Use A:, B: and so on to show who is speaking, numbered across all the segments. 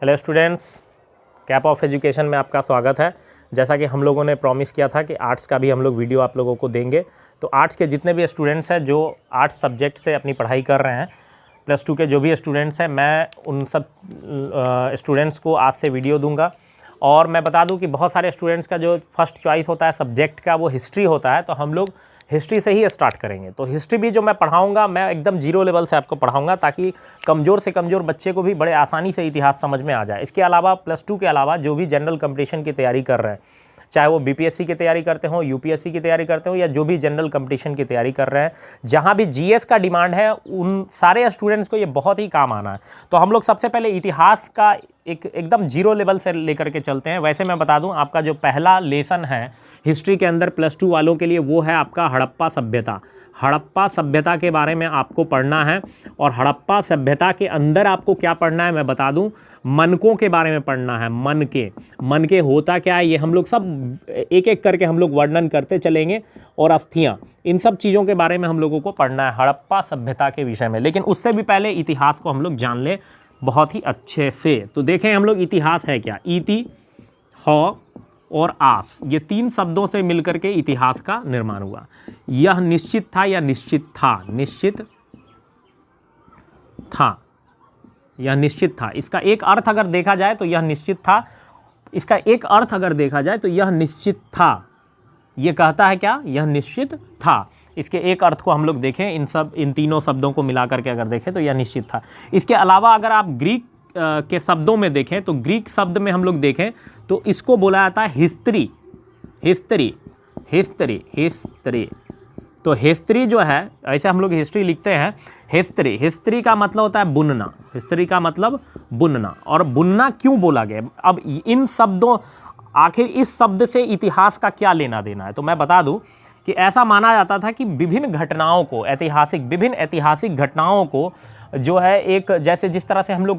A: Hello students, cap of education में आपका स्वागत है। जैसा कि हम लोगों ने प्रॉमिस किया था कि आर्ट्स का भी हम लोग वीडियो आप लोगों को देंगे, तो आर्ट्स के जितने भी स्टूडेंट्स हैं जो आर्ट्स सब्जेक्ट से अपनी पढ़ाई कर रहे हैं, +2 के जो भी स्टूडेंट्स हैं, मैं उन सब स्टूडेंट्स को आज से वीडियो दूंगा। और मैं बता दूं कि बहुत सारे स्टूडेंट्स का जो फर्स्ट चॉइस होता है सब्जेक्ट का वो हिस्ट्री होता है, तो हम लोग हिस्ट्री से ही स्टार्ट करेंगे। तो हिस्ट्री भी जो मैं पढ़ाऊंगा मैं एकदम जीरो लेवल से आपको पढ़ाऊंगा, ताकि कमज़ोर से कमज़ोर बच्चे को भी बड़े आसानी से इतिहास समझ में आ जाए। इसके अलावा +2 के अलावा जो भी जनरल कंपटीशन की तैयारी कर रहे हैं, चाहे वो बीपीएससी की तैयारी करते हो, यूपीएससी की तैयारी करते हो, या जो भी जनरल कंपटीशन की तैयारी कर रहे हैं, जहाँ भी जीएस का डिमांड है, उन सारे स्टूडेंट्स को ये बहुत ही काम आना है। तो हम लोग सबसे पहले इतिहास का एकदम जीरो लेवल से लेकर के चलते हैं। वैसे मैं बता दूं, आपका जो पहला लेसन है हिस्ट्री के अंदर +2 वालों के लिए, वो है आपका हड़प्पा सभ्यता। हड़प्पा सभ्यता के बारे में आपको पढ़ना है। और हड़प्पा सभ्यता के अंदर आपको क्या पढ़ना है मैं बता दूं, मनकों के बारे में पढ़ना है। मन के होता क्या है, ये हम लोग सब एक एक करके हम लोग वर्णन करते चलेंगे। और अस्थियां, इन सब चीज़ों के बारे में हम लोगों को पढ़ना है हड़प्पा सभ्यता के विषय में। लेकिन उससे भी पहले इतिहास को हम लोग जान लें बहुत ही अच्छे से। तो देखें हम लोग, इतिहास है क्या। इति, ह और आस, ये 3 शब्दों से मिलकर के इतिहास का निर्माण हुआ। यह निश्चित था या निश्चित था, निश्चित था, यह निश्चित था। इसका एक अर्थ अगर देखा जाए तो यह निश्चित था। इसका एक अर्थ अगर देखा जाए तो यह निश्चित था। ये कहता है क्या, यह निश्चित था। इसके एक अर्थ को हम लोग देखें, इन तीनों शब्दों को मिला करके अगर देखें तो यह निश्चित था। इसके अलावा अगर आप ग्रीक के शब्दों में देखें, तो ग्रीक शब्द में हम लोग देखें तो इसको बोला जाता है हिस्ट्री। History, history, history. तो हिस्ट्री जो है, ऐसे हम लोग हिस्ट्री लिखते हैं। हिस्ट्री, हिस्ट्री का मतलब होता है बुनना। हिस्ट्री का मतलब बुनना। और बुनना क्यों बोला गया, अब इन शब्दों, आखिर इस शब्द से इतिहास का क्या लेना देना है, तो मैं बता दूं कि ऐसा माना जाता था कि विभिन्न घटनाओं को, विभिन्न ऐतिहासिक घटनाओं को जो है, एक जैसे जिस तरह से हम लोग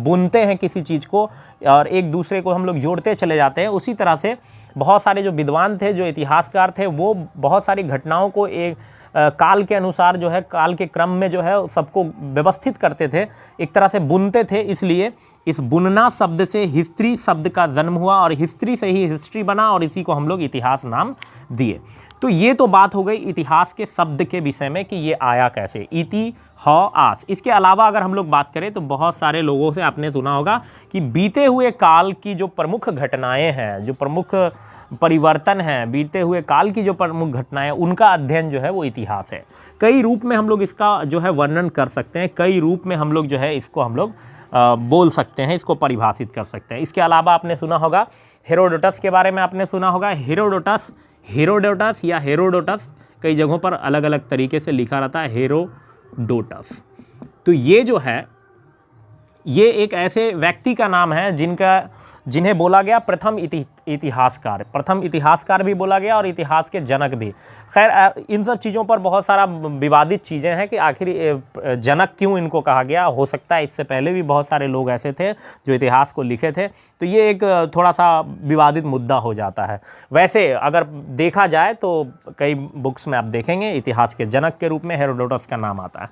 A: बुनते हैं किसी चीज़ को और एक दूसरे को हम लोग जोड़ते चले जाते हैं, उसी तरह से बहुत सारे जो विद्वान थे, जो इतिहासकार थे, वो बहुत सारी घटनाओं को एक काल के अनुसार जो है, काल के क्रम में जो है सबको व्यवस्थित करते थे, एक तरह से बुनते थे। इसलिए इस बुनना शब्द से हिस्ट्री शब्द का जन्म हुआ और हिस्ट्री से ही हिस्ट्री बना और इसी को हम लोग इतिहास नाम दिए। तो ये तो बात हो गई इतिहास के शब्द के विषय में कि ये आया कैसे, इति, ह, आस। इसके अलावा अगर हम लोग बात करें तो बहुत सारे लोगों से आपने सुना होगा कि बीते हुए काल की जो प्रमुख घटनाएं हैं, जो प्रमुख परिवर्तन हैं, बीते हुए काल की जो प्रमुख घटनाएं, उनका अध्ययन जो है वो इतिहास है। कई रूप में हम लोग इसका जो है वर्णन कर सकते हैं, कई रूप में हम लोग जो है इसको हम लोग बोल सकते हैं, इसको परिभाषित कर सकते हैं। इसके अलावा आपने सुना होगा हेरोडोटस के बारे में, आपने सुना होगा हेरोडोटस या हेरोडोटस, कई जगहों पर अलग अलग तरीके से लिखा रहता है हेरोडोटस। तो ये जो है, ये एक ऐसे व्यक्ति का नाम है जिन्हें बोला गया प्रथम इतिहासकार। प्रथम इतिहासकार भी बोला गया और इतिहास के जनक भी। खैर, इन सब चीज़ों पर बहुत सारा विवादित चीज़ें हैं कि आखिर जनक क्यों इनको कहा गया। हो सकता है इससे पहले भी बहुत सारे लोग ऐसे थे जो इतिहास को लिखे थे, तो ये एक थोड़ा सा विवादित मुद्दा हो जाता है। वैसे अगर देखा जाए तो कई बुक्स में आप देखेंगे इतिहास के जनक के रूप में हेरोडोटस का नाम आता है।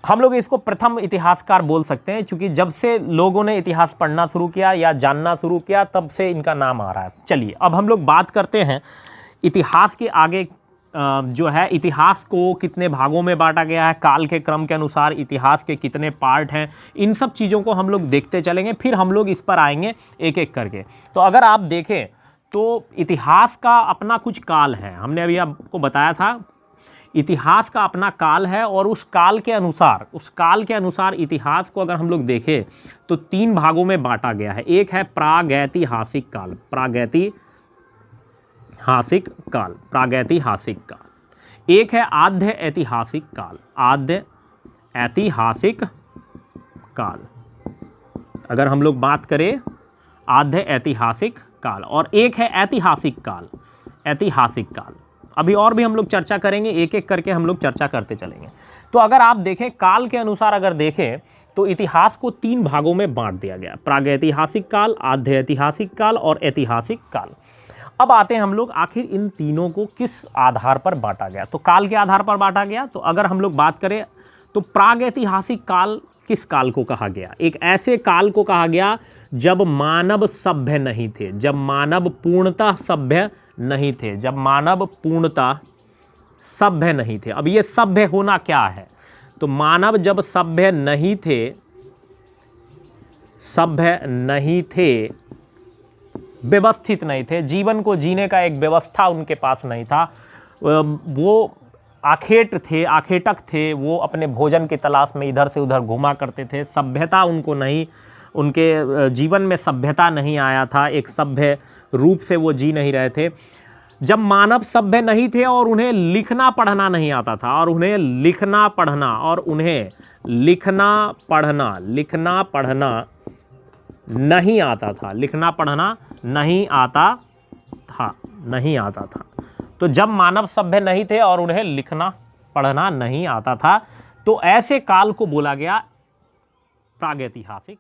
A: हम लोग इसको प्रथम इतिहासकार बोल सकते हैं, क्योंकि जब से लोगों ने इतिहास पढ़ना शुरू किया या जानना शुरू किया, तब से इनका नाम आ रहा है। चलिए अब हम लोग बात करते हैं इतिहास के आगे। जो है, इतिहास को कितने भागों में बांटा गया है, काल के क्रम के अनुसार इतिहास के कितने पार्ट हैं, इन सब चीज़ों को हम लोग देखते चलेंगे, फिर हम लोग इस पर आएंगे एक एक करके। तो अगर आप देखें तो इतिहास का अपना कुछ काल है, हमने अभी आपको बताया था इतिहास का अपना काल है। और उस काल के अनुसार इतिहास को अगर हम लोग देखें तो 3 भागों में बांटा गया है। एक है प्रागैतिहासिक काल, प्रागैतिहासिक काल। एक है आद्य ऐतिहासिक काल, अगर हम लोग बात करें आद्य ऐतिहासिक काल। और एक है ऐतिहासिक काल। अभी और भी हम लोग चर्चा करेंगे, एक एक करके हम लोग चर्चा करते चलेंगे। तो अगर आप देखें काल के अनुसार अगर देखें तो इतिहास को 3 भागों में बांट दिया गया, प्रागैतिहासिक काल, आद्य ऐतिहासिक काल और ऐतिहासिक काल। अब आते हैं हम लोग आखिर इन तीनों को किस आधार पर बांटा गया। तो काल के आधार पर बांटा गया। तो अगर हम लोग बात करें तो प्रागैतिहासिक काल किस काल को कहा गया? एक ऐसे काल को कहा गया जब मानव सभ्य नहीं थे, जब मानव पूर्णतः सभ्य नहीं थे, जब मानव पूर्णतः सभ्य नहीं थे। अब ये सभ्य होना क्या है? तो मानव जब सभ्य नहीं थे, सभ्य नहीं थे, व्यवस्थित नहीं थे, जीवन को जीने का एक व्यवस्था उनके पास नहीं था, वो आखेट थे, आखेटक थे, वो अपने भोजन की तलाश में इधर से उधर घूमा करते थे, सभ्यता उनको नहीं, उनके जीवन में सभ्यता नहीं आया था, एक सभ्य रूप से वो जी नहीं रहे थे। जब मानव सभ्य नहीं थे और उन्हें लिखना पढ़ना नहीं आता था, और उन्हें लिखना पढ़ना और उन्हें लिखना पढ़ना नहीं आता था, लिखना पढ़ना नहीं आता था। तो जब मानव सभ्य नहीं थे और उन्हें लिखना पढ़ना नहीं आता था, तो ऐसे काल को बोला गया प्रागैतिहासिक